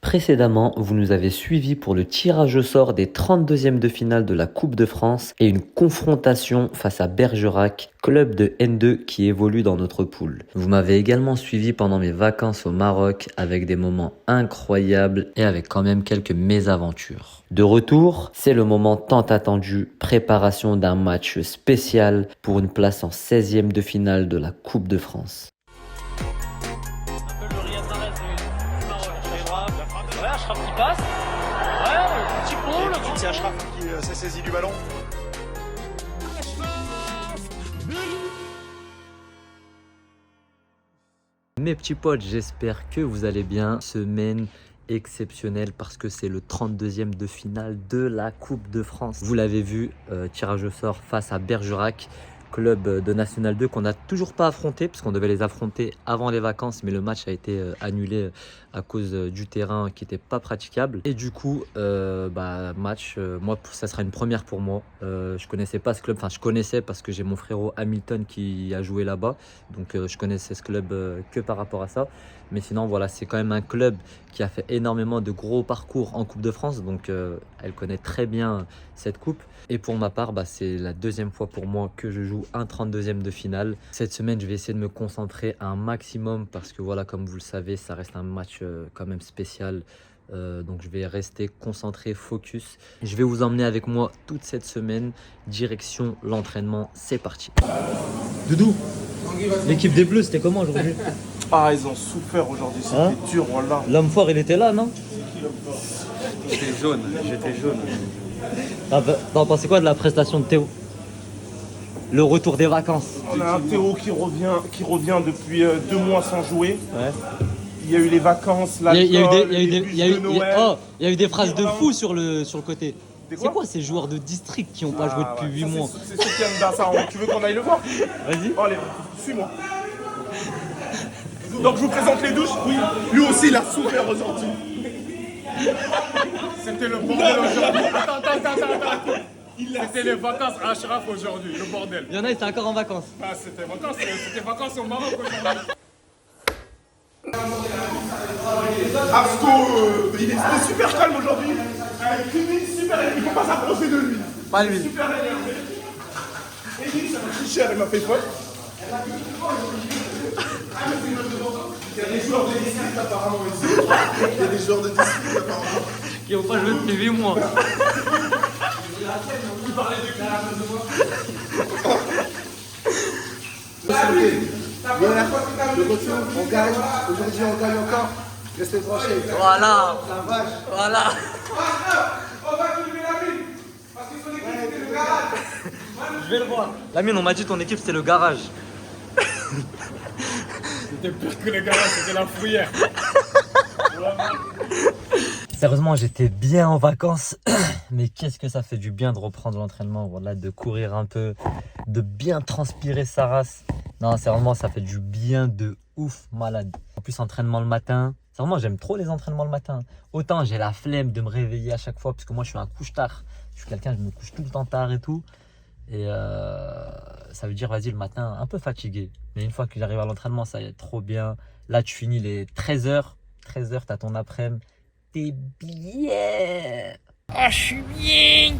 Précédemment, vous nous avez suivis pour le tirage au sort des 32e de finale de la Coupe de France et une confrontation face à Bergerac, club de N2 qui évolue dans notre poule. Vous m'avez également suivi pendant mes vacances au Maroc avec des moments incroyables et avec quand même quelques mésaventures. De retour, c'est le moment tant attendu, préparation d'un match spécial pour une place en 16e de finale de la Coupe de France. Achraf qui passe. Ouais, le petit pont, le grand. C'est Achraf qui s'est saisi du ballon. Mes petits potes, j'espère que vous allez bien. Semaine exceptionnelle parce que c'est le 32e de finale de la Coupe de France. Vous l'avez vu, tirage au sort face à Bergerac, club de National 2 qu'on n'a toujours pas affronté parce qu'on devait les affronter avant les vacances, mais le match a été annulé à cause du terrain qui n'était pas praticable. Et du coup, match, moi, ça sera une première pour moi. Je connaissais pas ce club, enfin je connaissais parce que j'ai mon frérot Hamilton qui a joué là-bas, donc je connaissais ce club que par rapport à ça. Mais sinon, voilà, c'est quand même un club qui a fait énormément de gros parcours en Coupe de France, donc elle connaît très bien cette coupe. Et pour ma part, c'est la deuxième fois pour moi que je joue un 32e de finale. Cette semaine, je vais essayer de me concentrer un maximum parce que voilà, comme vous le savez, ça reste un match quand même spécial. Donc je vais rester concentré, focus. Je vais vous emmener avec moi toute cette semaine, direction l'entraînement. C'est parti. Doudou, l'équipe des Bleus, c'était comment aujourd'hui? Ah, ils ont souffert aujourd'hui, c'était dur, voilà. L'homme fort, il était là, non? J'étais jaune. T'en pensais quoi de la prestation de Théo? Le retour des vacances. On a un Théo qui revient depuis 2 mois sans jouer. Ouais. Il y a eu les vacances, Il y Noël. a eu des phrases de fou sur le côté. C'est C'est quoi ces joueurs de district qui n'ont pas joué depuis 8 mois? C'est Sofiane Dassa, tu veux qu'on aille le voir? Vas-y. Allez, suis-moi. Donc je vous présente les douches. Oui, lui aussi il a souffert aujourd'hui. C'était le bordel aujourd'hui. Attends. C'était les vacances à Achraf aujourd'hui, le bordel. Il y en a, ils étaient encore en vacances. Ah, c'était vacances au Maroc aujourd'hui. Asco, il était super calme aujourd'hui. Super, il ne faut pas s'approcher de lui. Pas lui. Super énervé. Et lui, ça m'a touché, elle m'a fait peur. Il y a des joueurs de district apparemment ici. Il y a des joueurs de district apparemment. Qui n'ont pas joué depuis 8 mois. Qui parlait de qui Le retour, on gagne. Aujourd'hui, on gagne encore. Restez branchés. Voilà. La vache. Voilà. On va filmer la mine. Parce qu'il faut l'équipe, c'était le garage. Je vais le voir. Lamine, on m'a dit ton équipe c'était le garage. C'était pire que le garage, c'était la fourrière. Sérieusement, j'étais bien en vacances, mais qu'est-ce que ça fait du bien de reprendre l'entraînement, voilà, de courir un peu, de bien transpirer sa race. Non, sérieusement, ça fait du bien de ouf, malade. En plus, entraînement le matin. Sérieusement, j'aime trop les entraînements le matin. Autant j'ai la flemme de me réveiller à chaque fois, parce que moi, je suis un couche-tard. Je suis quelqu'un, je me couche tout le temps tard et tout. Et ça veut dire, vas-y, le matin, un peu fatigué. Mais une fois que j'arrive à l'entraînement, ça y est, trop bien. Là, tu finis les 13h. 13h, t'as ton après-midi. T'es bien. Ah, je suis bien.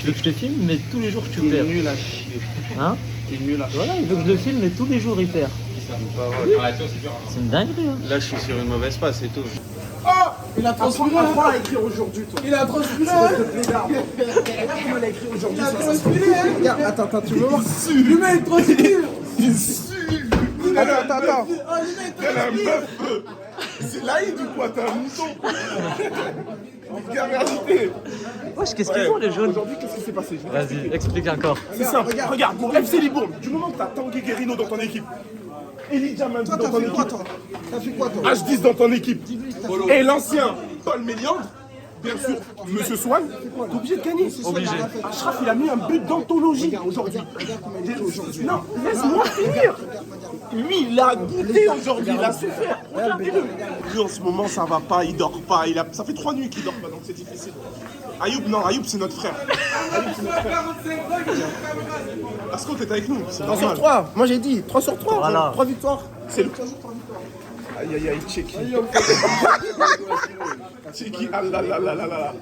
Tu veux que je te filme, mais tous les jours tu perds. T'es nul à chier. Hein? T'es nul à chier. Voilà, il veut que je le filme, mais tous les jours il perd. C'est une dinguerie. Hein. Là, je suis sur une mauvaise passe et tout. Oh, il a transpiré. Apprends à écrire aujourd'hui, toi. Il a transpiré. Comment il a écrit aujourd'hui? Il a transpiré. Regarde, attends, tu veux voir? Le mec, il transpire. Attends. T'as la meuf. C'est l'Aïd ou quoi? T'as un mouton. Vulgarité. Wesh, qu'est-ce qu'ils font les jeunes? Aujourd'hui, qu'est-ce qui s'est passé? Vas-y, explique encore. C'est simple. Regarde, mon FC Libourne, du moment que t'as Tanguy Guerrino dans ton équipe, Elijah Mandy Toi, dans t'as ton fait quoi, équipe, toi? T'as fait quoi, toi? H10 dans ton équipe, et l'ancien Paul Méliandre, bien sûr, Monsieur Swan, t'es obligé de gagner. Obligé. Ashraf, il a mis un but d'anthologie aujourd'hui. Regarde comment il écrit aujourd'hui. Non, laisse-moi finir. Lui, il a goûté aujourd'hui, il a souffert. Regardez-le. Lui, en ce moment, ça va pas, il dort pas. Ça fait 3 nuits qu'il dort pas, donc c'est difficile. Ayoub, non, Ayoub, c'est notre frère. Ayoub, c'est notre frère. Parce qu'on est avec nous, c'est 3 sur normal. 3. Moi, j'ai dit 3 sur 3. Voilà. 3 victoires. C'est le... Aïe, aïe, aïe, Tchéki. Tchéki, ah là là là là là.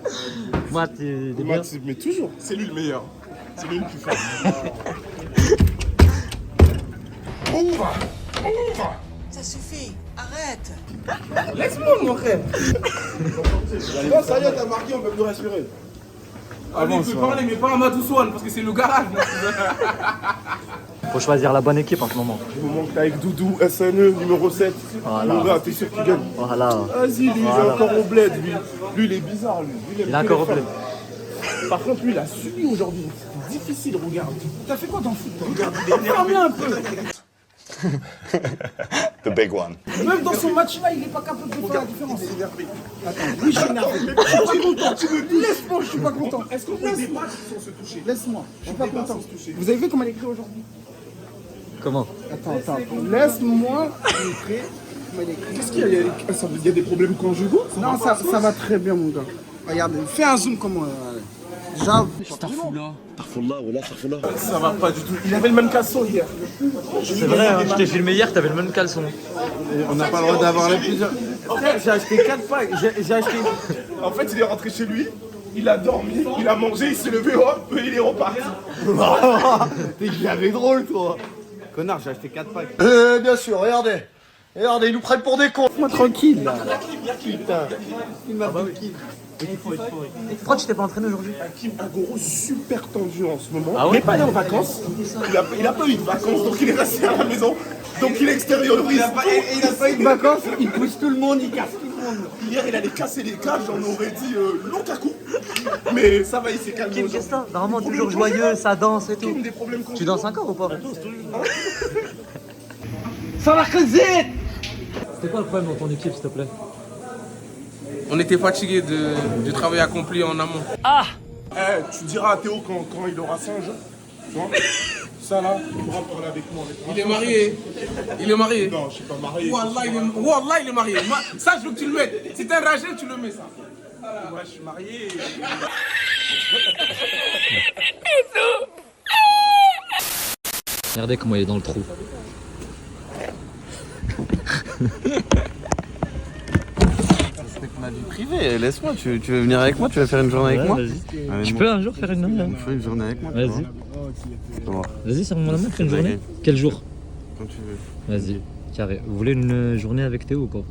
Moi, t'es bien. Matt, mais toujours, c'est lui le meilleur. C'est lui le plus fort. Ouvre. Ça suffit, arrête. Laisse-moi, mon frère. Toi, ça y est, t'as marqué, on peut plus respirer. Allez, il peut parler, mais pas à Madoussouane, parce que c'est le garage. Faut choisir la bonne équipe en ce moment. Du moment que t'es avec Doudou, SNE, numéro 7. Voilà. Mon gars, t'es sûr qu'il gagne. Voilà. Vas-y, lui, il est encore au bled, lui. Lui, il est bizarre, lui. Lui, Il est aime encore au que les bled. femmes. Par contre, lui, il a subi aujourd'hui. C'est difficile, regarde. T'as fait quoi dans le foot, toi? Regarde, il est énervé un peu. The big one. Même dans son match-là, il est pas capable de faire la différence. Il est énervé. Attends, oui, je suis énervé. Je suis pas content. Laisse-moi, je suis pas content. Est-ce qu'on peut des matchs sans se toucher? Laisse-moi, je suis pas content. Vous avez vu comment il écrit aujourd'hui? Comment? Attends. Laisse-moi écrire. Comment il écrit? Qu'est-ce qu'il y a? Il y a des problèmes conjugaux? Non, ça va très bien, mon gars. Regarde, fais un zoom comme moi. Déjà, Ça va pas du tout. Il avait le même caleçon hier. C'est vrai, hein, je t'ai filmé hier, t'avais le même caleçon. on n'a pas le droit d'avoir les plusieurs. Frère, j'ai acheté 4 packs. J'ai acheté. En fait, il est rentré chez lui, il a dormi, il a mangé, il s'est levé, hop, et il est reparti. T'es avait drôle, toi. Connard, j'ai acheté 4 packs. Bien sûr, regardez. Regardez, ils nous prennent pour des cons. Moi tranquille, là. Putain. Il m'a tranquille. Pourquoi tu t'es pas entraîné aujourd'hui? Hakim Agoro super tendu en ce moment. Ah ouais? Il n'est pas allé en vacances. Il a pas eu de vacances, donc il est resté à la maison. Donc il extériorise. Il a pas eu de vacances, il pousse tout le monde, il casse tout le monde. Hier, il allait casser les cages, on aurait dit Lukaku. Mais ça va, il s'est calmé Kim, aujourd'hui. qu'est-ce que t'as? Normalement, toujours joyeux, ça danse et tout. Kim, des problèmes Tu danses encore ou pas? Ça va creuser. C'était quoi le problème dans ton équipe, s'il te plaît? On était fatigués du travail accompli en amont. Tu diras à Théo quand il aura singe. Tu vois ça là, il pourra parler avec moi. Il est marié. Il est marié. Non, je suis pas marié. Wallah, il est marié. Ça, je veux que tu le mettes. Si t'es un rageux, tu le mets, ça. Ouais, je suis marié. Regardez comment il est dans le trou. Respecte ma vie privée, laisse-moi. Tu veux venir avec moi? Tu veux faire une journée avec moi? Vas-y. Tu peux un jour faire une journée? Fais une journée avec moi. tu Vas-y. vois. Vas-y, serre-moi la main, fais une Ça journée. gagne. Quel jour? Quand tu veux. Vas-y, carré. Vous voulez une journée avec Théo ou pas?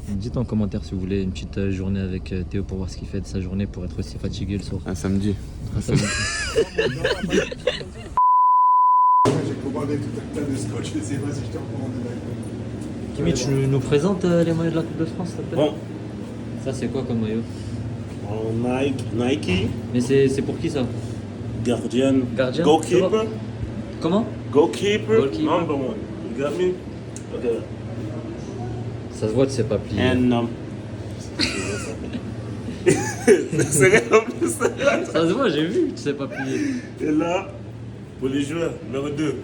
Dites en commentaire si vous voulez une petite journée avec Théo pour voir ce qu'il fait de sa journée pour être aussi fatigué le soir. Un samedi. Ah, ça va. J'ai commandé tout un tas de scotch, je sais, vas-y, je te recommande. Kimi, tu nous présentes les maillots de la Coupe de France, s'il te plaît? Bon, Ça, c'est quoi comme maillot? en Nike, Mais c'est pour qui ça? gardien, Gardien? goalkeeper, Comment? goalkeeper, Goalkeeper. number one. You got me? Okay. Ça se voit que c'est pas plié. And c'est rien en plus. Ça se voit, j'ai vu que tu sais pas plier. Et là, pour les joueurs, numéro 2.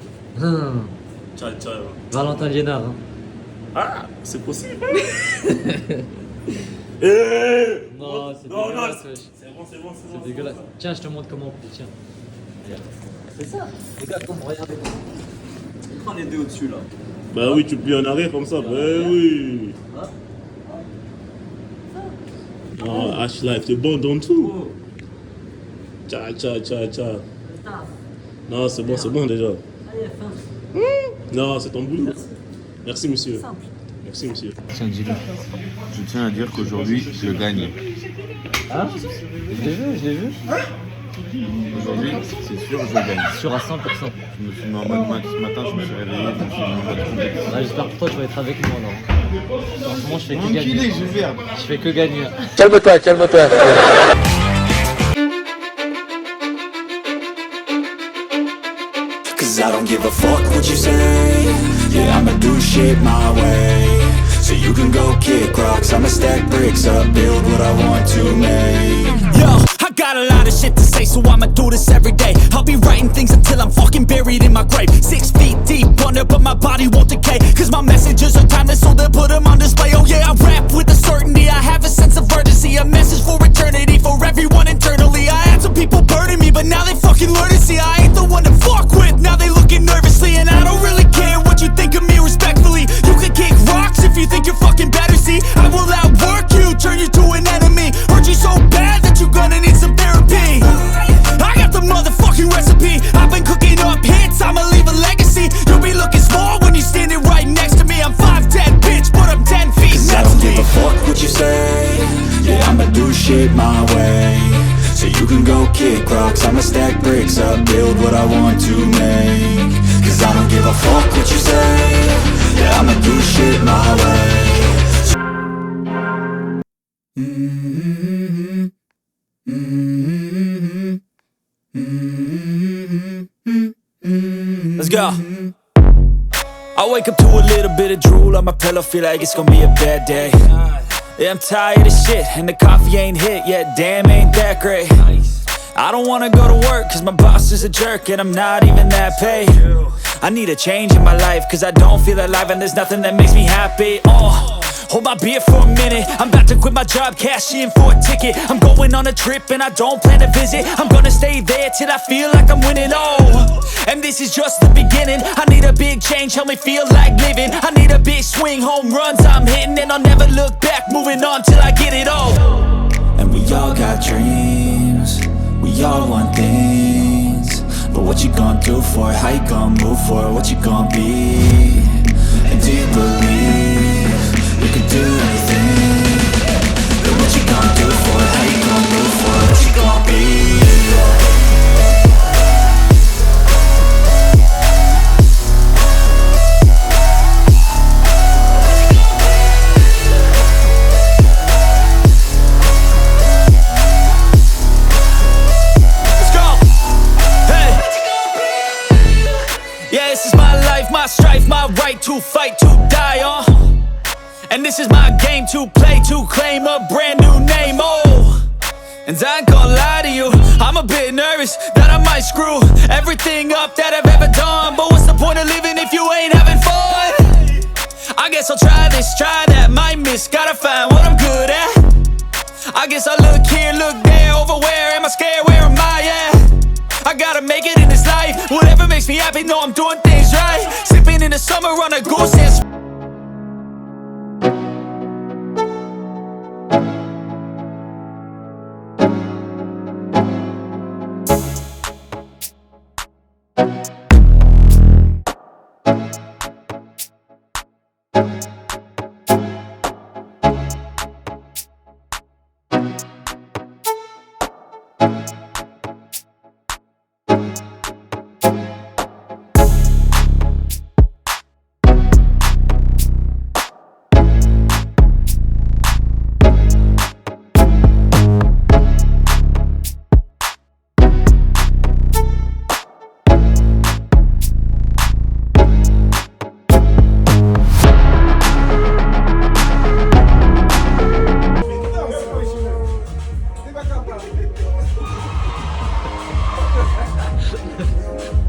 Hum, Ciao, ciao. Valentin Liénard. Hein. Ah, c'est possible. Eh, Non, c'est non, dégueulasse, non, wesh. c'est bon, c'est bon, c'est C'est bon. dégueulasse. Tiens, je te montre comment on plie, tiens. Regarde. C'est ça. Regarde comment, regardez. Prends les deux au-dessus là. Bah oui, tu plies en arrière comme ça. Bah oui. Oh, H-Life, t'es bon dans tout. Oh. Tcha. Non, c'est bon déjà. Non, c'est ton boulot. Merci, monsieur. Merci, monsieur. Tiens, dis-le. Je tiens à dire qu'aujourd'hui, je gagne. Ah, je l'ai vu. Aujourd'hui, c'est sûr, je gagne. Sûr à 100%. Je me suis mis en mode match ce matin, je me suis réveillé, je me suis mis en mode compétition. Ah, j'espère que toi tu vas être avec moi alors. En ce moment je fais que gagner. je vais faire. Je fais que gagner. Calme-toi. Cause I don't give a fuck what you say. Yeah, I'ma do shit my way. So you can go kick rocks, I'ma stack bricks up, build what I want to make. Yo, I got a lot of shit to say, so I'ma do this every day. I'll be writing things until I'm fucking buried in my grave. 6 feet deep under, but my body won't decay. Cause my messages are timeless, so they'll put them on display. Oh yeah, I rap with a certainty, I have a sense of urgency. A message for eternity, for everyone internally. I had some people burning me, but now they fucking learn to see I ain't the one to fuck with. Now they looking nervously, and I don't really care what you think of me respectfully. You can kick rocks if you think you're fucking better, see I will outwork you, turn you to an enemy. Hurt you so bad that you're gonna need some therapy. I got the motherfucking recipe, I've been cooking up hits, I'ma leave a legacy. You'll be looking small when you're standing right next to me. I'm 5'10", bitch, but I'm 10 feet. Cause I don't give a fuck what you say. Yeah, I'ma do shit my way. So you can go kick rocks, I'ma stack bricks up, build what I want to make. Cause I don't give a fuck what you say. Yeah, I'ma do shit my way. Let's go. I wake up to a little bit of drool on my pillow, feel like it's gonna be a bad day. Yeah, I'm tired of shit, and the coffee ain't hit yet, damn ain't that great. I don't wanna go to work, cause my boss is a jerk, and I'm not even that paid. I need a change in my life, cause I don't feel alive, and there's nothing that makes me happy. Hold my beer for a minute, I'm about to quit my job, cash in for a ticket. I'm going on a trip and I don't plan to visit. I'm gonna stay there till I feel like I'm winning, and this is just the beginning. I need a big change, help me feel like living. I need a big swing, home runs I'm hitting, and I'll never look back, moving on till I get it all. And we all got dreams, we all want things, but what you gonna do for it? How you gonna move for it? What you gonna be? And do you believe you can do anything? But what you gonna do for it? How you gonna move for it? What you gonna be? My strife, my right to fight, to die on. And this is my game to play, to claim a brand new name, And I ain't gonna lie to you, I'm a bit nervous that I might screw everything up that I've ever done. But what's the point of living if you ain't having fun? I guess I'll try this, try that, might miss, gotta find what I'm good at. I guess I look here, look there, over where am I scared, where am I at? I gotta make it in this life, whatever makes me happy, know I'm doing things right. Sipping in the summer on a goose and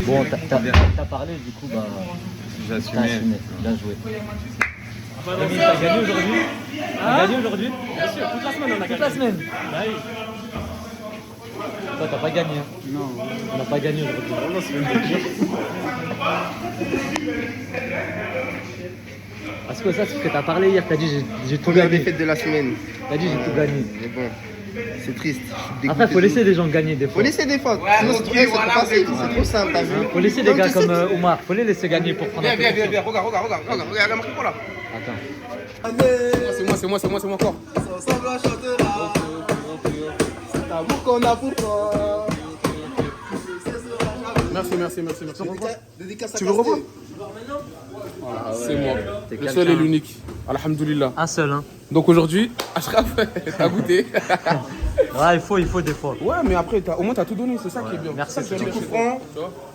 Bon, t'as parlé, du coup, bah. J'ai T'as assumé. assumé. Bien joué. Rémi, t'as gagné aujourd'hui? T'as gagné aujourd'hui? Bien sûr, toute la semaine on a Toute gagné. la semaine? Bah oui. Toi, t'as pas gagné. Hein. Non. On n'a pas gagné aujourd'hui. Parce que ça, c'est ce que t'as parlé hier. T'as dit j'ai tout gagné. Défaite de la semaine. T'as dit j'ai tout gagné. Mais bon. C'est triste. Après, faut laisser des gens gagner des fois. Faut laisser des fois. Sinon, c'est trop facile, c'est trop simple, t'as vu. Faut laisser des gars comme Omar, faut les laisser gagner pour prendre un peu de temps. Regarde, la marque là. Attends. C'est moi encore. Ensemble on chantera. C'est l'amour qu'on a pour toi. Merci. Dédicace à Tu veux revoir? Voilà, C'est moi. T'es Le seul et quelqu'un. l'unique. Alhamdoulilah. Un seul, hein. Donc aujourd'hui, Ashraf, t'as goûté. Ouais, il faut des fois. Ouais, mais après, au moins t'as tout donné, c'est ça qui est bien. Merci. Petit coup franc.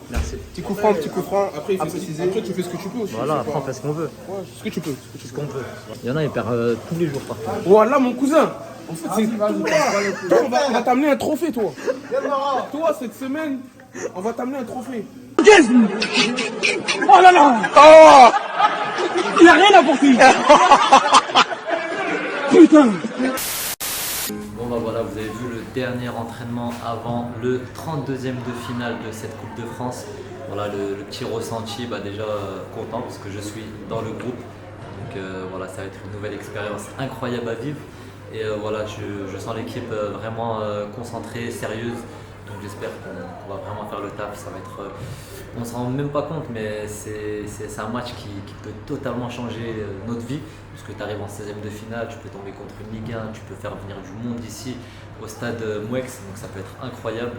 Merci. Petit coup franc. Après, après, tu fais ce que tu peux aussi. Voilà, après on fait ce qu'on veut. Ouais, ce que tu peux. Ce qu'on peut. Il y en a, ils perdent tous les jours parfois. Voilà, mon cousin. En fait, c'est toi, on va t'amener un trophée, toi. Toi, cette semaine, on va t'amener un trophée. Oh là là. Il a rien apporté. Putain. Bon bah voilà, vous avez vu le dernier entraînement avant le 32e de finale de cette Coupe de France. Voilà le petit ressenti, bah déjà content parce que je suis dans le groupe. Donc voilà, ça va être une nouvelle expérience incroyable à vivre. Et voilà, je sens l'équipe vraiment concentrée, sérieuse. Donc j'espère qu'on va vraiment faire le taf. Ça va être, on s'en rend même pas compte, mais c'est un match qui peut totalement changer notre vie. Parce que tu arrives en 16e de finale, tu peux tomber contre une Ligue 1, tu peux faire venir du monde ici au stade Mouex, donc ça peut être incroyable.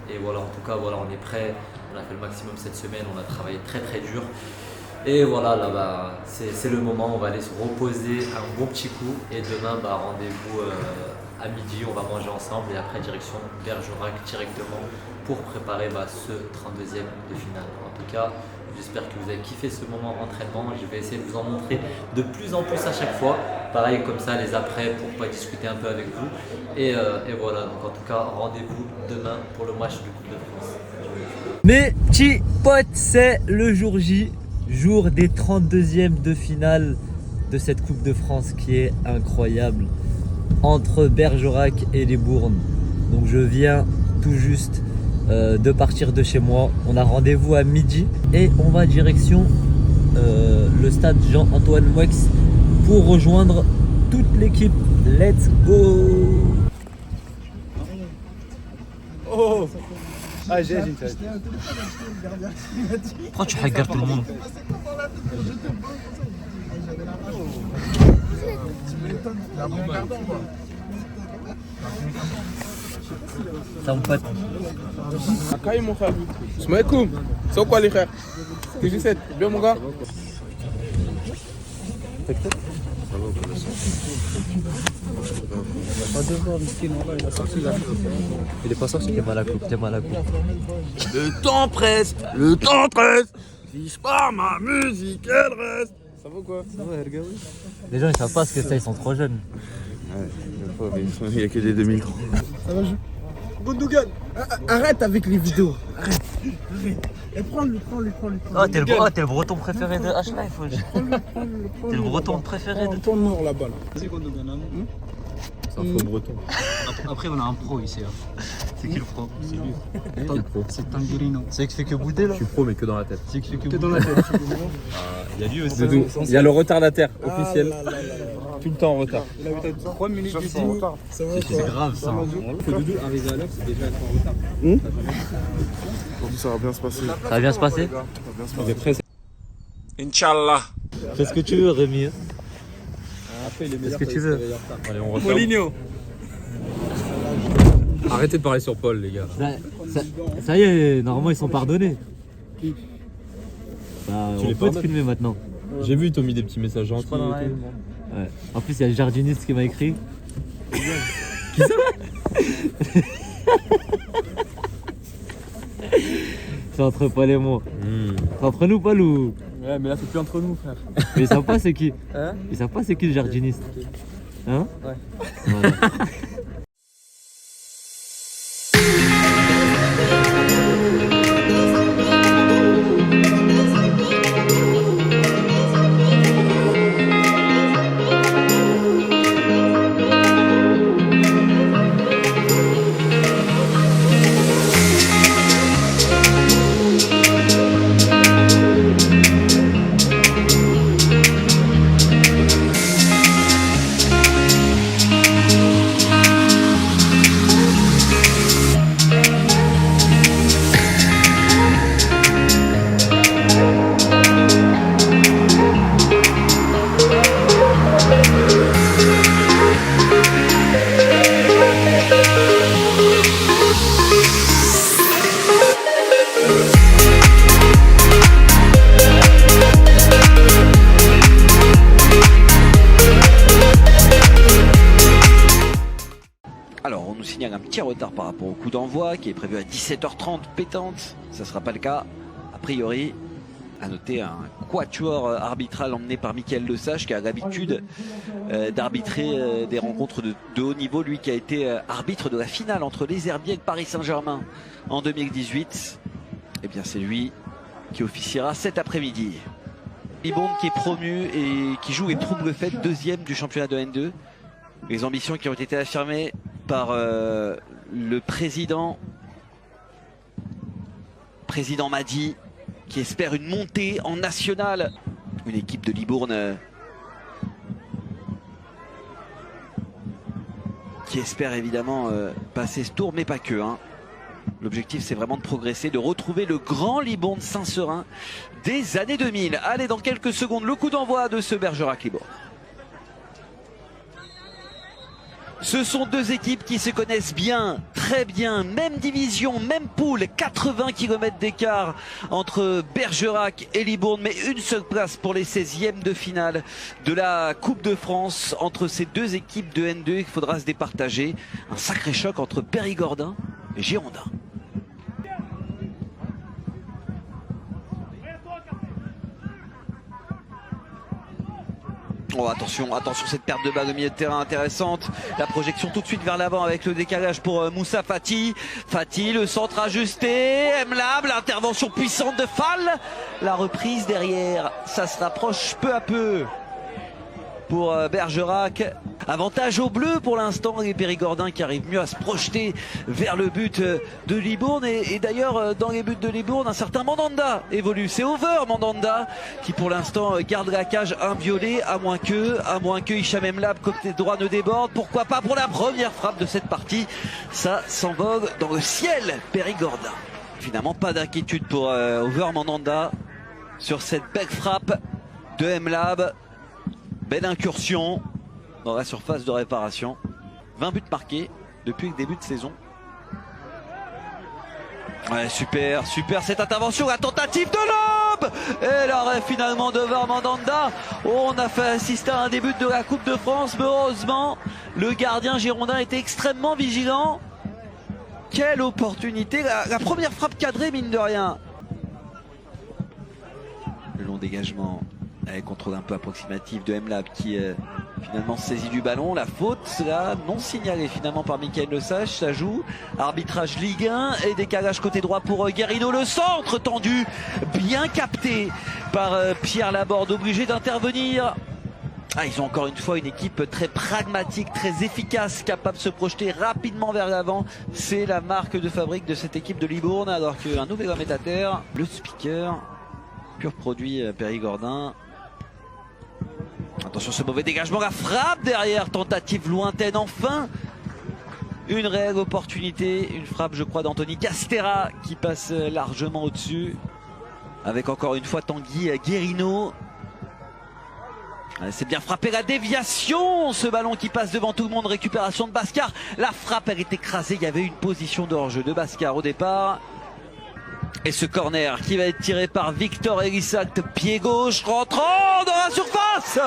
Et voilà, en tout cas, voilà, on est prêt. On a fait le maximum cette semaine, on a travaillé très dur. Et voilà, là bah, c'est le moment, on va aller se reposer un bon petit coup. Et demain, bah, rendez-vous à midi, on va manger ensemble et après direction Bergerac directement pour préparer bah, ce 32e de finale. En tout cas, j'espère que vous avez kiffé ce moment d'entraînement. Je vais essayer de vous en montrer de plus en plus à chaque fois. Pareil comme ça, les après pour pas discuter un peu avec vous. Et voilà, donc en tout cas, rendez-vous demain pour le match du Coupe de France. Mes petits potes, c'est le jour J. Jour des 32e de finale de cette Coupe de France qui est incroyable entre Bergerac et les Bournes. Donc je viens tout juste de partir de chez moi. On a rendez-vous à midi et on va direction le stade Jean-Antoine Mouex pour rejoindre toute l'équipe. Let's go! Oh. Ah, j'ai une Pourquoi tu regardes tout le monde? Ça me pote. Akaï, mon frère. Smaïkoum. C'est quoi les frères? TG7, bien mon gars? Il est pas sorti, t'es mal à coupe, Le temps presse. Disparaît ma musique, elle reste. Ça va quoi? Les gens ils savent pas ce que c'est, ils sont trop jeunes. Ouais, il y a que des 2003. Ça va, Gundogan, arrête avec les vidéos. Arrête. Et prends-le. Oh, t'es le breton préféré de H-Life. T'es le breton préféré de. Tourne-nous là-bas. C'est un faux breton. Après, on a un pro ici. C'est qui le pro? C'est lui. C'est Tangerino. C'est qui fait que bouder là? Je suis pro, mais que dans la tête. C'est qui fait que T'es bouder. dans la tête. Il y a lui aussi. Il y a le retardataire officiel. Ah là là. Tout le temps en retard. Il a vu 3 minutes du en retard. Ça va C'est grave ça. Doudou, arrivé à l'heure, c'est déjà être en retard. Ça va bien se passer. Ça va bien se passer? On est prêts. Inch'Allah. Fais ce que tu veux Rémi. Après, il est Fais ce que tu veux. Allez, on referme. Arrêtez de parler sur Paul, les gars. Ça y est, normalement ils sont pardonnés. Bah, Tu on les peut te pardonnes? filmer maintenant. J'ai vu, ils t'ont mis des petits messages gentils. Ouais. En plus, il y a le jardiniste qui m'a écrit. Qui ça? C'est entre Paul et moi. C'est entre nous, Paul ou? Ouais, mais là, c'est plus entre nous, frère. Mais ils savent pas c'est qui. Hein? Ils savent pas c'est qui le jardiniste. Hein? Ouais. Voilà. petit retard par rapport au coup d'envoi qui est prévu à 17h30 pétante. Ça ne sera pas le cas. A priori, à noter un quatuor arbitral emmené par Mickaël Lesage qui a l'habitude d'arbitrer des rencontres de haut niveau. Lui qui a été arbitre de la finale entre les Herbiers et Paris Saint-Germain en 2018. Eh bien c'est lui qui officiera cet après-midi. Libourne qui est promu et qui joue les troubles faits, deuxième du championnat de N2. Les ambitions qui ont été affirmées par le président Madi, qui espère une montée en nationale. Une équipe de Libourne qui espère évidemment passer ce tour, mais pas que. L'objectif, c'est vraiment de progresser, de retrouver le grand Libourne Saint-Seurin des années 2000. Allez, dans quelques secondes, le coup d'envoi de ce Bergerac-Libourne. Ce sont deux équipes qui se connaissent bien, très bien, même division, même poule, 80 km d'écart entre Bergerac et Libourne, mais une seule place pour les 16e de finale de la Coupe de France entre ces deux équipes de N2. Il faudra se départager. Un sacré choc entre Périgordin et Girondins. Oh, attention cette perte de balle au milieu de terrain intéressante. La projection tout de suite vers l'avant avec le décalage pour Moussa Fati. Fati, le centre ajusté. Mlab, l'intervention puissante de Fall. La reprise derrière, ça se rapproche peu à peu pour Bergerac. Avantage au bleu pour l'instant, les Périgordins qui arrivent mieux à se projeter vers le but de Libourne. Et d'ailleurs, dans les buts de Libourne, un certain Mandanda évolue. C'est Over Mandanda qui pour l'instant garde la cage inviolée, à moins que Hicham Mlab côté droit ne déborde. Pourquoi pas pour la première frappe de cette partie. Ça s'envole dans le ciel Périgordin. Finalement, pas d'inquiétude pour Over Mandanda sur cette belle frappe de Mlab. Belle incursion dans la surface de réparation. 20 buts marqués depuis le début de saison. Ouais, super cette intervention, la tentative de lobe et l'arrêt finalement de Mandanda. On a fait assister à un début de la Coupe de France, mais heureusement le gardien girondin était extrêmement vigilant. Quelle opportunité, la première frappe cadrée mine de rien. Le long dégagement avec contrôle un peu approximatif de Mlab qui finalement saisit du ballon. La faute là non signalée finalement par Mickaël Lesage. Ça joue. Arbitrage Ligue 1 et décalage côté droit pour Guerrino. Le centre tendu, bien capté par Pierre Laborde, obligé d'intervenir. Ils ont encore une fois une équipe très pragmatique, très efficace, capable de se projeter rapidement vers l'avant. C'est la marque de fabrique de cette équipe de Libourne, alors qu'un nouvel homme est à terre. Le speaker, pur produit Périgordin. Attention ce mauvais dégagement, la frappe derrière, tentative lointaine enfin. Une réelle opportunité, une frappe je crois d'Anthony Castera qui passe largement au-dessus. Avec encore une fois Tanguy Guerrino. C'est bien frappé, la déviation, ce ballon qui passe devant tout le monde, récupération de Bascar. La frappe elle est écrasée, il y avait une position de hors-jeu de Bascar au départ. Et ce corner qui va être tiré par Victor Elissac, pied gauche, rentrant dans la surface.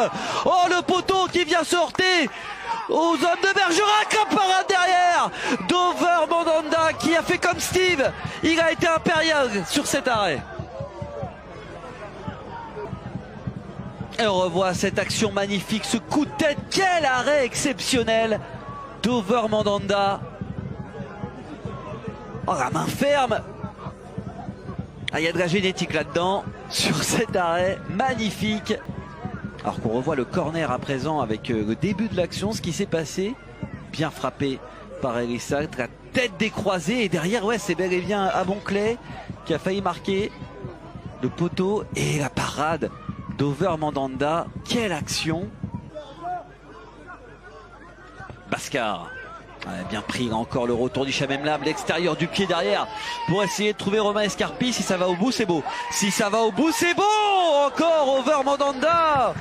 Oh, le poteau qui vient se heurter aux hommes de Bergerac, un parade derrière d'Over Mandanda qui a fait comme Steve. Il a été impérial sur cet arrêt. Et on revoit cette action magnifique, ce coup de tête, quel arrêt exceptionnel d'Over Mandanda. Oh, la main ferme. Il y a de la génétique là-dedans, sur cet arrêt magnifique. Alors qu'on revoit le corner à présent avec le début de l'action, ce qui s'est passé. Bien frappé par Elissac, la tête décroisée. Et derrière, ouais, c'est bel et bien Abonclay qui a failli marquer le poteau. Et la parade d'Over Mandanda. Quelle action! Bascar. Bien pris, là encore le retour du Chamemlab, l'extérieur du pied derrière pour essayer de trouver Romain Escarpi. Si ça va au bout, c'est beau. Si ça va au bout, c'est beau. Encore Over Mandanda.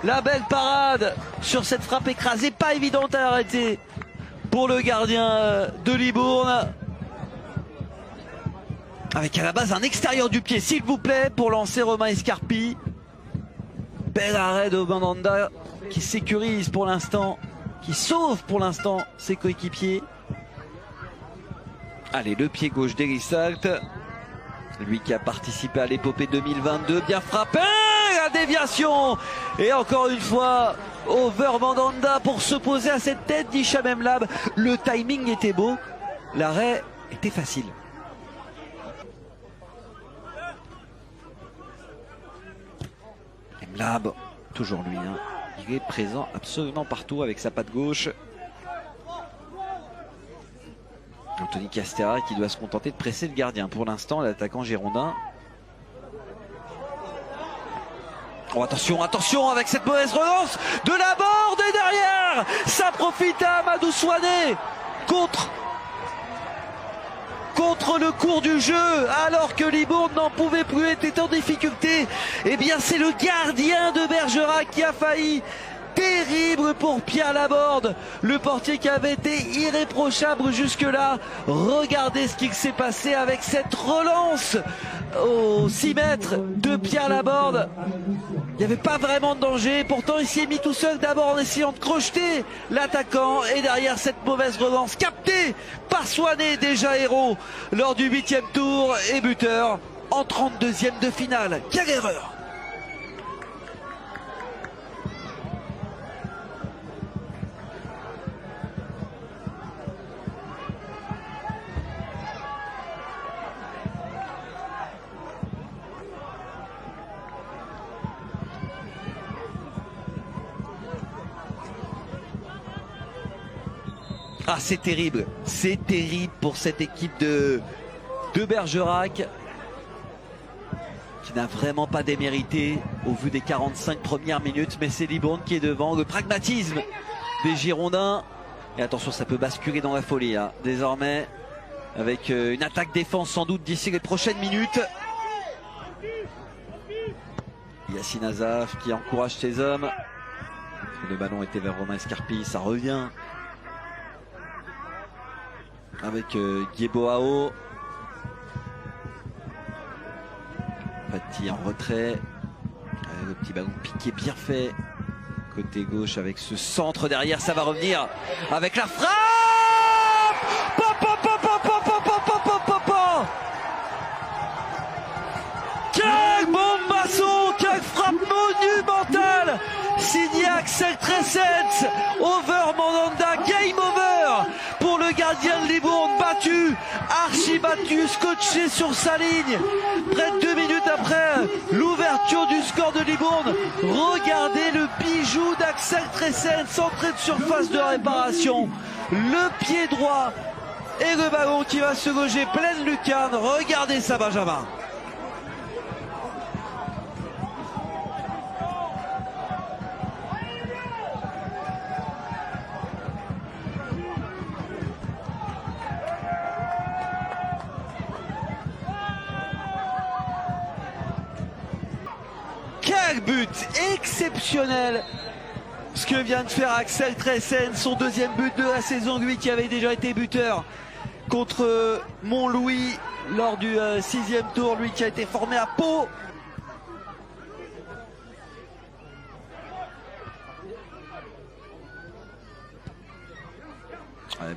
La belle parade sur cette frappe écrasée, pas évidente à arrêter pour le gardien de Libourne. Avec à la base un extérieur du pied, s'il vous plaît, pour lancer Romain Escarpi. Bel arrêt de Mandanda qui sécurise pour l'instant, qui sauve pour l'instant ses coéquipiers. Allez, le pied gauche d'Erisalt. Lui qui a participé à l'épopée 2022. Bien frappé, la déviation. Et encore une fois, over Mandanda pour s'opposer à cette tête d'Hicham Emlab. Le timing était beau. L'arrêt était facile. Emlab, toujours lui. Hein. Il est présent absolument partout avec sa patte gauche. Anthony Castera qui doit se contenter de presser le gardien pour l'instant, l'attaquant girondin. Oh, attention, attention avec cette mauvaise relance de la Borde et derrière ça profite à Amadou Souané contre le cours du jeu, alors que Libourne n'en pouvait plus, était en difficulté. Eh bien c'est le gardien de Bergerac qui a failli. Terrible pour Pierre Laborde, le portier qui avait été irréprochable jusque-là. Regardez ce qu'il s'est passé avec cette relance aux 6 mètres de Pierre Laborde. Il n'y avait pas vraiment de danger, pourtant il s'y est mis tout seul d'abord en essayant de crocheter l'attaquant et derrière cette mauvaise relance captée par Souané, déjà héros lors du 8e tour et buteur en 32e de finale. Quelle erreur! Ah, c'est terrible pour cette équipe de Bergerac qui n'a vraiment pas démérité au vu des 45 premières minutes, mais c'est Libourne qui est devant. Le pragmatisme des Girondins, et attention, ça peut basculer dans la folie hein, désormais avec une attaque-défense sans doute d'ici les prochaines minutes. Yassine Azaf qui encourage ses hommes. Le ballon était vers Romain Escarpi, ça revient avec Guéboao. Fati en retrait. Le petit ballon piqué bien fait. Côté gauche avec ce centre derrière, ça va revenir avec la frappe. Quel bombasson, quelle frappe monumentale signé Axel Tressens. Over Mandanda, game over pour le gardien de Libourne, battu, archi battu, scotché sur sa ligne. Près de 2 minutes après l'ouverture du score de Libourne, regardez le bijou d'Axel Tressens, entrée de surface de réparation, le pied droit et le ballon qui va se loger pleine lucarne. Regardez ça, Benjamin. Quel but exceptionnel ce que vient de faire Axel Tressens, son 2e but de la saison, lui qui avait déjà été buteur contre Montlouis lors du 6e tour, lui qui a été formé à Pau.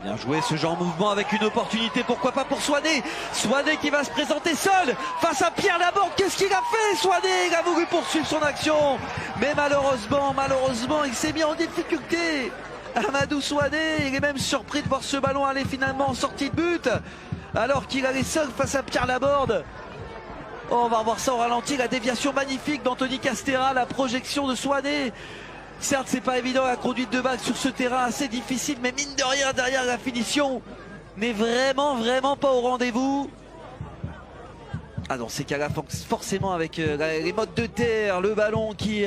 Bien joué ce genre de mouvement avec une opportunité, pourquoi pas pour Souané. Souané qui va se présenter seul face à Pierre Laborde. Qu'est-ce qu'il a fait Souané? Il a voulu poursuivre son action, mais malheureusement il s'est mis en difficulté. Amadou Souané, il est même surpris de voir ce ballon aller finalement en sortie de but alors qu'il allait seul face à Pierre Laborde. Oh, on va revoir ça au ralenti, la déviation magnifique d'Anthony Castera, la projection de Souané. Certes, c'est pas évident la conduite de balle sur ce terrain assez difficile, mais mine de rien, derrière la finition n'est vraiment pas au rendez-vous. Ah, dans ces cas-là, forcément avec les modes de terre, le ballon qui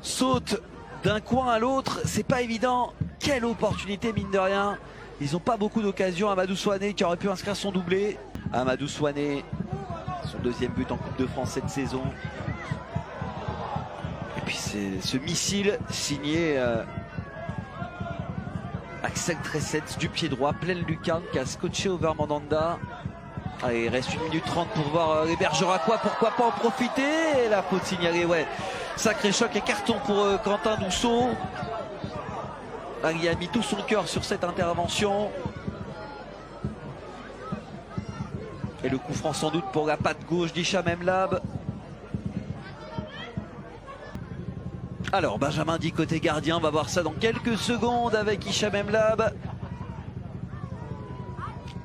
saute d'un coin à l'autre, c'est pas évident. Quelle opportunité, mine de rien. Ils n'ont pas beaucoup d'occasions. Amadou Souané qui aurait pu inscrire son doublé. Amadou Souané, son 2e but en Coupe de France cette saison. Et puis c'est ce missile signé Axel Tressens du pied droit, pleine lucarne, qui a scotché over Mandanda. Allez, il reste 1 minute 30 pour voir les Bergeracois, pourquoi pas en profiter. Et la faute signalée, ouais. Sacré choc et carton pour Quentin Dousseau. Il a mis tout son cœur sur cette intervention. Et le coup franc sans doute pour la patte gauche d'Hicham Mlab. Alors Benjamin dit côté gardien, on va voir ça dans quelques secondes avec Hicham Mlab.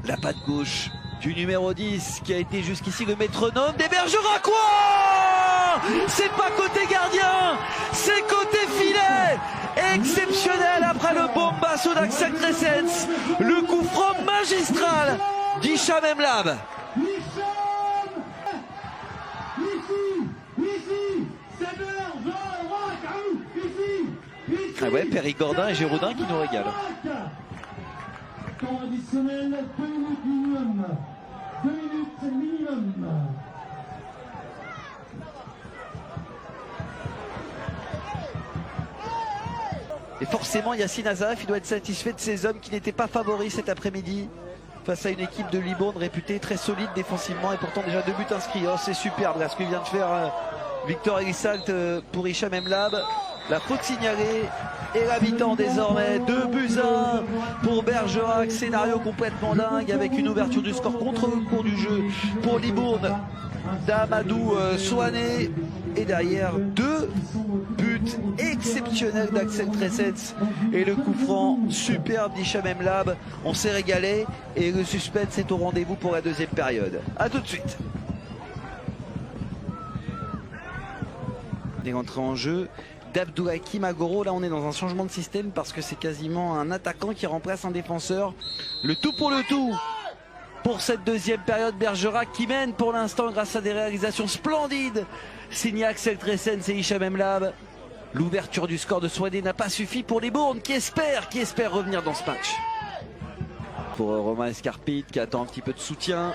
La patte gauche du numéro 10 qui a été jusqu'ici le métronome des Bergeracois. C'est pas côté gardien, c'est côté filet. Exceptionnel après le bombasso d'Axel Crescens. Le coup franc magistral d'Hicham Mlab. Ah ouais, Périgordin et Géraudin qui nous régalent. Temps additionnel, 2 minutes minimum. 2 minutes minimum. Et forcément, Yassine Azaref, il doit être satisfait de ces hommes qui n'étaient pas favoris cet après-midi face à une équipe de Libourne réputée très solide défensivement et pourtant déjà 2 buts inscrits. Oh, c'est superbe là ce que vient de faire Victor Elissalt pour Hicham Mlab. La faute signalée et la mi-temps désormais. 2-1 pour Bergerac. Scénario complètement dingue avec une ouverture du score contre le cours du jeu pour Libourne d'Amadou Souané. Et derrière 2 buts exceptionnels d'Axel Crescens et le coup franc superbe d'Hicham Mlab. On s'est régalé et le suspense est au rendez-vous pour la deuxième période. A tout de suite. Des entrées en jeu d'Abdoulhakim Agoro. Là on est dans un changement de système parce que c'est quasiment un attaquant qui remplace un défenseur. Le tout pour le tout pour cette deuxième période. Bergerac qui mène pour l'instant grâce à des réalisations splendides signé Axel Crescens et Hicham Mlab. L'ouverture du score de Souané n'a pas suffi pour les Bournes qui espèrent revenir dans ce match. Pour Romain Escarpite qui attend un petit peu de soutien.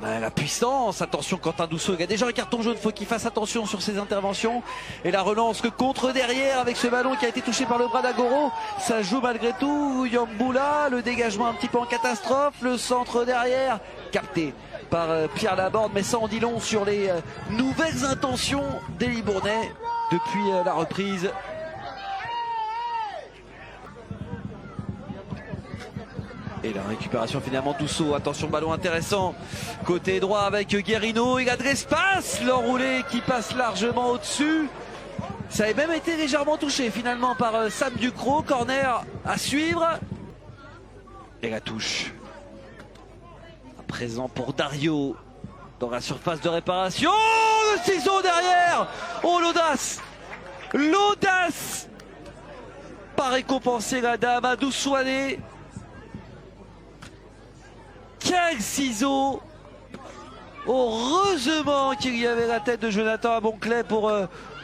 La puissance, attention Quentin Dousseau, il y a déjà un carton jaune, faut qu'il fasse attention sur ses interventions. Et la relance, le contre derrière avec ce ballon qui a été touché par le bras d'Agoro. Ça joue malgré tout, Yamboula, le dégagement un petit peu en catastrophe, le centre derrière, capté par Pierre Laborde, mais ça en dit long sur les nouvelles intentions des Libournais depuis la reprise. Et la récupération finalement Dousseau, attention ballon intéressant, côté droit avec Guerrino, il a de l'espace, l'enroulé qui passe largement au-dessus. Ça avait même été légèrement touché finalement par Sam Ducrot, corner à suivre. Et la touche. À présent pour Dario, dans la surface de réparation, oh, le ciseau derrière. Oh l'audace, l'audace. Pas récompensé la dame à Doussouané. Quel ciseau! Heureusement qu'il y avait la tête de Jonathan Abonclet pour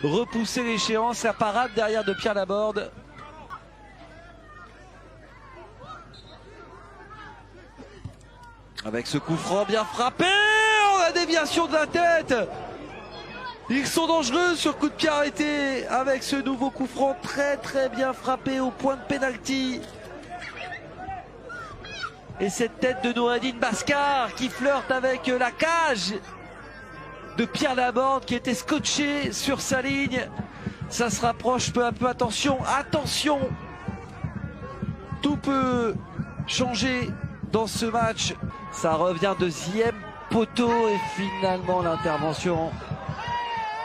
repousser l'échéance. La parade derrière de Pierre Laborde. Avec ce coup franc bien frappé, oh, la déviation de la tête. Ils sont dangereux sur coup de pied arrêté avec ce nouveau coup franc très bien frappé au point de pénalty. Et cette tête de Noureddine Baskar qui flirte avec la cage de Pierre Laborde qui était scotché sur sa ligne. Ça se rapproche peu à peu. Attention, attention. Tout peut changer dans ce match. Ça revient deuxième poteau et finalement l'intervention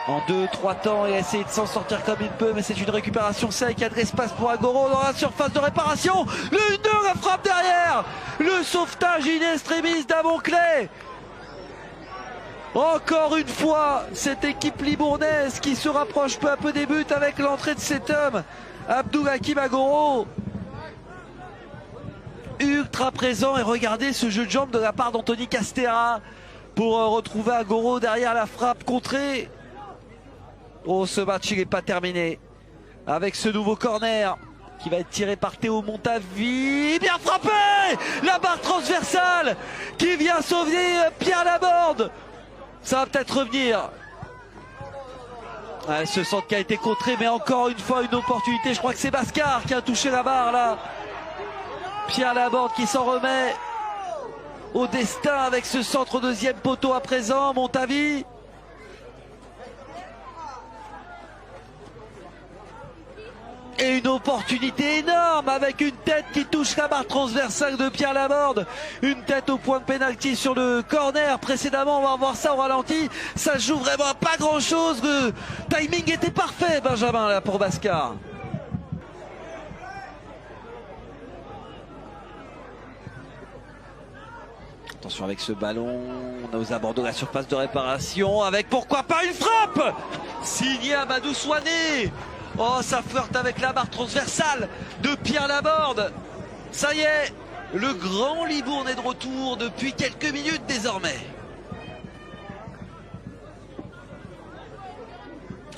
en 2-3 temps et essayer de s'en sortir comme il peut, mais c'est une récupération sec. Il y a de l'espace pour Agoro dans la surface de réparation. Le 2, la frappe derrière. Le sauvetage in extremis d'Abonclet. Encore une fois, cette équipe libournaise qui se rapproche peu à peu des buts avec l'entrée de cet homme, Abdoulhakim Agoro. Ultra présent et regardez ce jeu de jambes de la part d'Anthony Castera pour retrouver Agoro derrière la frappe contrée. Oh, ce match il n'est pas terminé avec ce nouveau corner qui va être tiré par Théo Montavi. Bien frappé, la barre transversale qui vient sauver Pierre Laborde. Ça va peut-être revenir. Ce centre qui a été contré, mais encore une fois une opportunité. Je crois que c'est Baskar qui a touché la barre là. Pierre Laborde qui s'en remet au destin avec ce centre au deuxième poteau à présent. Montavi. Et une opportunité énorme avec une tête qui touche la barre transversale de Pierre Laborde. Une tête au point de pénalty sur le corner précédemment. On va voir ça au ralenti. Ça joue vraiment à pas grand chose. Le timing était parfait, Benjamin, là pour Bascar. Attention avec ce ballon, on a aux abords de la surface de réparation avec pourquoi pas une frappe signé Amadou Souané. Oh, ça flirte avec la barre transversale de Pierre Laborde. Ça y est, le grand Libourne est de retour depuis quelques minutes désormais.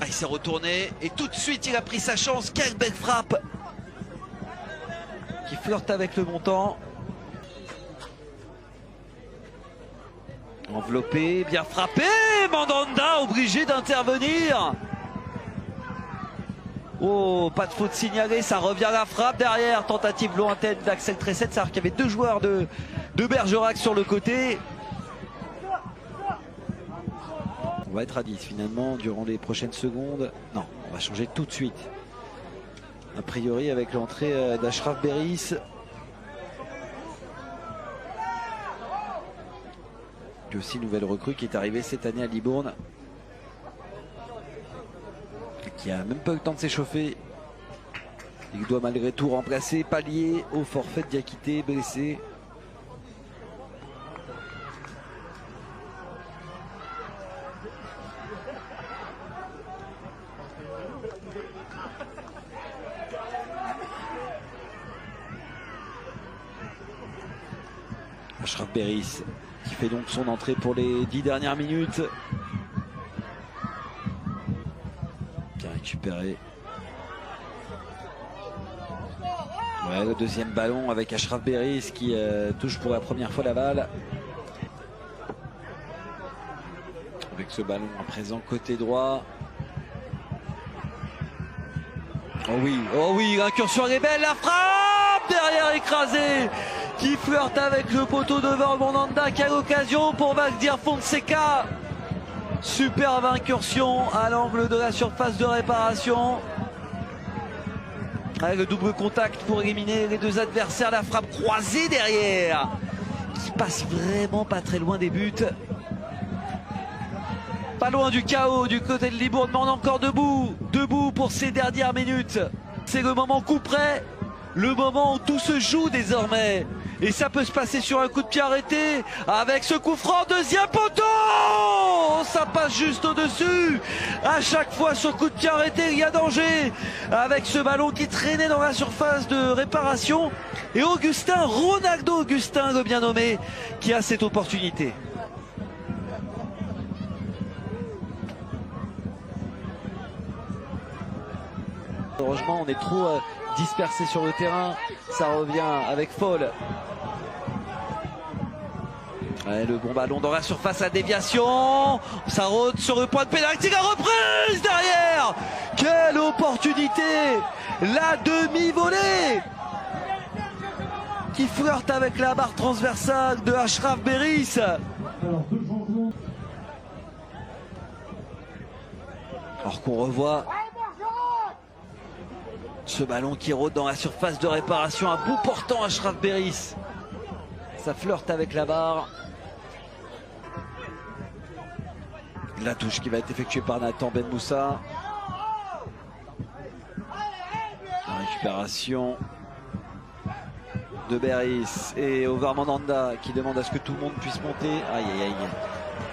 Ah, il s'est retourné et tout de suite il a pris sa chance. Quelle belle frappe qui flirte avec le montant. Enveloppé, bien frappé, Mandanda obligé d'intervenir. Oh, pas de faute signalée, ça revient à la frappe derrière. Tentative lointaine d'Axel Tressette, c'est-à-dire qu'il y avait deux joueurs de Bergerac sur le côté. On va être à 10 finalement durant les prochaines secondes. Non, on va changer tout de suite. A priori avec l'entrée d'Achraf Beris. Qui est aussi nouvelle recrue qui est arrivée cette année à Libourne. Qui a même pas eu le temps de s'échauffer. Il doit malgré tout remplacer Pallier au forfait de Diakité, blessé. Achraf Beris qui fait donc son entrée pour les 10 dernières minutes. Bien récupéré. Ouais, le deuxième ballon avec Achraf Beris qui touche pour la première fois la balle. Avec ce ballon à présent côté droit. Oh oui, l'incursion est belle, la frappe derrière écrasée. Qui flirte avec le poteau devant Mandanda. Quelle occasion pour Valdir Fonseca. Superbe incursion à l'angle de la surface de réparation. Avec le double contact pour éliminer les deux adversaires. La frappe croisée derrière. Qui passe vraiment pas très loin des buts. Pas loin du chaos du côté de Libourne. Mais on est encore debout. Debout pour ces dernières minutes. C'est le moment coup près. Le moment où tout se joue désormais. Et ça peut se passer sur un coup de pied arrêté. Avec ce coup franc, deuxième poteau. Ça passe juste au-dessus. À chaque fois sur coup de pied arrêté, il y a danger. Avec ce ballon qui traînait dans la surface de réparation. Et Ronaldo Augustin, le bien nommé, qui a cette opportunité. Heureusement, on est trop dispersé sur le terrain. Ça revient avec Fall. Ouais, le bon ballon dans la surface à déviation. Ça rôde sur le point de pénalty. La reprise derrière. Quelle opportunité. La demi-volée qui flirte avec la barre transversale de Achraf Beris. Alors qu'on revoit ce ballon qui rôde dans la surface de réparation à bout portant Achraf Beris. Ça flirte avec la barre. La touche qui va être effectuée par Nathan Ben Moussa. La récupération de Beris et Over Mandanda qui demande à ce que tout le monde puisse monter. Aïe aïe aïe.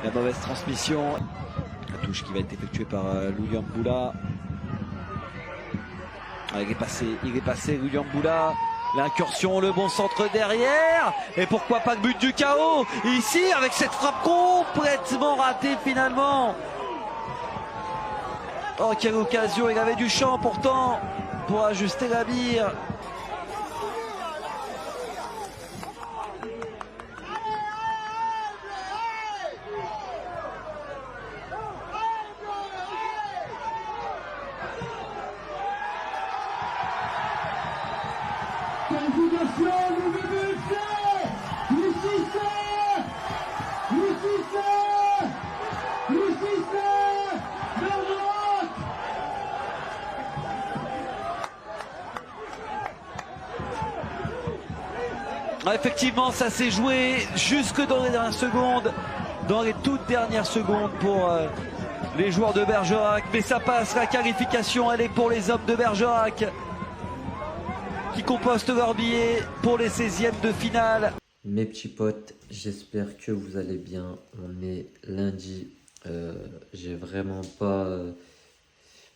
La mauvaise transmission. La touche qui va être effectuée par Loulian Boula. Il est passé Loulian Boula. L'incursion, le bon centre derrière. Et pourquoi pas le but du chaos ici avec cette frappe complètement ratée finalement. Oh, quelle occasion. Il avait du champ pourtant pour ajuster la mire. Ah, effectivement, ça s'est joué jusque dans les dernières secondes, dans les toutes dernières secondes pour les joueurs de Bergerac. Mais ça passe, la qualification, elle est pour les hommes de Bergerac qui compostent leur billet pour les 16e de finale. Mes petits potes, j'espère que vous allez bien. On est lundi. J'ai vraiment pas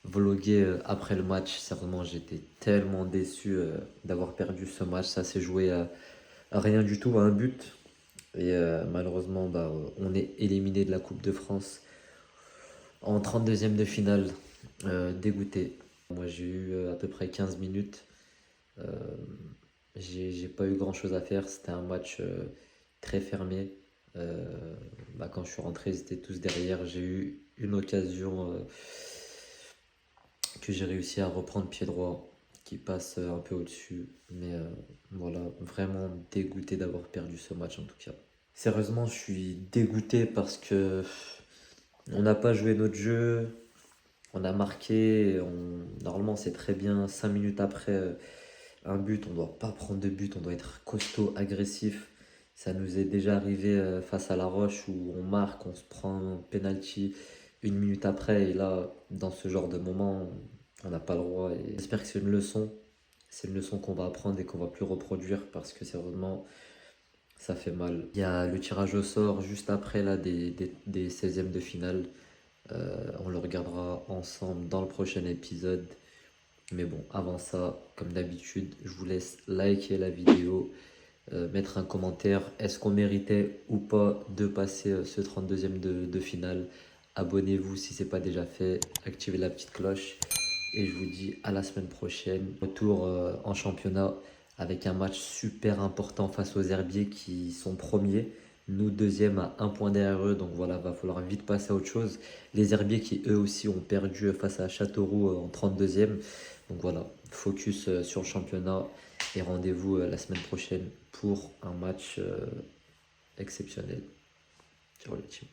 vlogué après le match. Sérieusement, j'étais tellement déçu d'avoir perdu ce match. Ça s'est joué à rien du tout, à un but. Et malheureusement, on est éliminé de la Coupe de France en 32e de finale. Dégoûté. Moi, j'ai eu à peu près 15 minutes. J'ai pas eu grand chose à faire. C'était un match très fermé. Quand je suis rentré, ils étaient tous derrière. J'ai eu une occasion que j'ai réussi à reprendre pied droit, qui passe un peu au-dessus. Mais voilà, vraiment dégoûté d'avoir perdu ce match en tout cas. Sérieusement, je suis dégoûté parce que on n'a pas joué notre jeu. On a marqué. Normalement, c'est très bien. 5 minutes après un but, on ne doit pas prendre de but. On doit être costaud, agressif. Ça nous est déjà arrivé face à La Roche où on marque, on se prend un penalty 1 minute après. Et là, dans ce genre de moment, on n'a pas le droit. Et j'espère que c'est une leçon. C'est une leçon qu'on va apprendre et qu'on va plus reproduire parce que sérieusement, ça fait mal. Il y a le tirage au sort juste après là, des 16e de finale. On le regardera ensemble dans le prochain épisode. Mais bon, avant ça, comme d'habitude, je vous laisse liker la vidéo. Mettre un commentaire, est-ce qu'on méritait ou pas de passer ce 32e de finale. Abonnez-vous si ce n'est pas déjà fait, activez la petite cloche et je vous dis à la semaine prochaine. Retour en championnat avec un match super important face aux Herbiers qui sont premiers, nous deuxième à 1 point derrière eux, donc voilà, va falloir vite passer à autre chose. Les Herbiers qui eux aussi ont perdu face à Châteauroux en 32e, donc voilà, focus sur le championnat. Et rendez-vous la semaine prochaine pour un match exceptionnel sur le team.